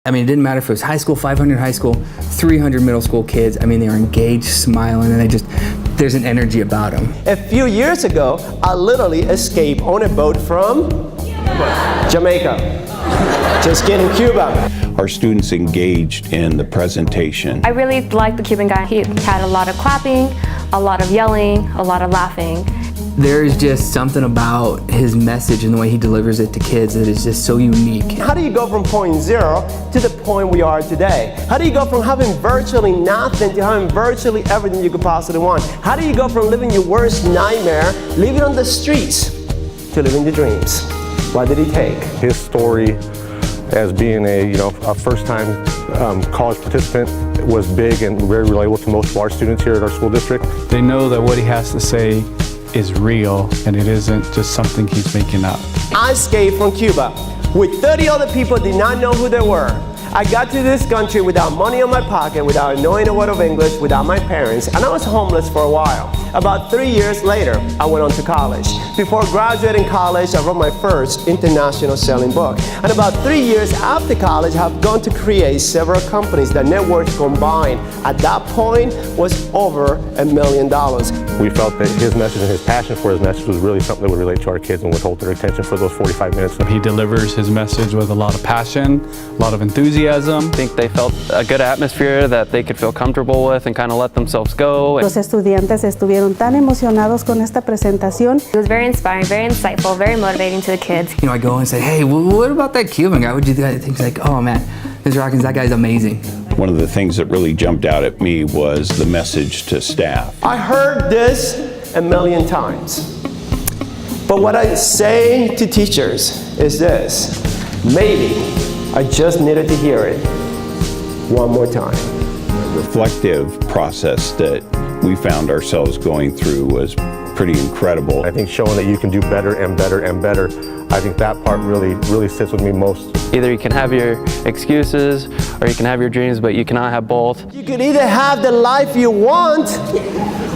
I mean, it didn't matter if it was high school, 500 high school, 300 middle school kids. I mean, they were engaged, smiling, and there's an energy about them. A few years ago, I literally escaped on a boat from Jamaica. Just kidding, Cuba. Our students engaged in the presentation. I really liked the Cuban guy. He had a lot of clapping, a lot of yelling, a lot of laughing. There's just something about his message and the way he delivers it to kids that is just so unique. How do you go from point zero to the point we are today? How do you go from having virtually nothing to having virtually everything you could possibly want? How do you go from living your worst nightmare, living on the streets, to living your dreams? What did he take? His story as being a first-time college participant was big and very relatable to most of our students here at our school district. They know that what he has to say is real and it isn't just something he's making up. I escaped from Cuba with 30 other people did not know who they were. I got to this country without money in my pocket, without knowing a word of English, without my parents, and I was homeless for a while. About 3 years later, I went on to college. Before graduating college, I wrote my first international selling book. And about 3 years after college, I have gone to create several companies. The net worth combined at that point was over $1 million. We felt that his message and his passion for his message was really something that would relate to our kids and would hold their attention for those 45 minutes. He delivers his message with a lot of passion, a lot of enthusiasm. I think they felt a good atmosphere that they could feel comfortable with and kind of let themselves go. Los estudiantes estuvieron tan emocionados con esta presentación. It was very inspiring, very insightful, very motivating to the kids. I go and say, hey, what about that Cuban guy? What'd you think? He's like, oh man, Mr. Hawkins, that guy's amazing. One of the things that really jumped out at me was the message to staff. I heard this a million times. But what I say to teachers is this: maybe I just needed to hear it one more time. The reflective process that we found ourselves going through was pretty incredible. I think showing that you can do better and better and better, I think that part really sits with me most. Either you can have your excuses or you can have your dreams, but you cannot have both. You could either have the life you want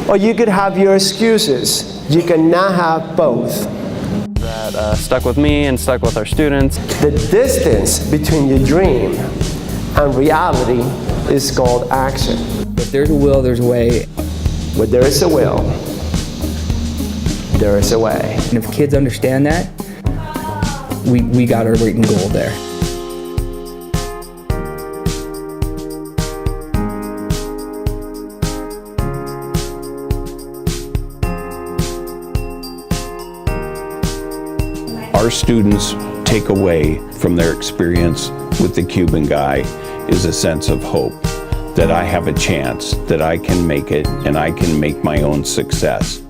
or you could have your excuses. You cannot have both. That stuck with me and stuck with our students. The distance between your dream and reality is called action. If there's a will, there's a way. Where there is a will, there is a way. And if kids understand that, we got our weight in gold there. Our students take away from their experience with the Cuban guy is a sense of hope that I have a chance, that I can make it, and I can make my own success.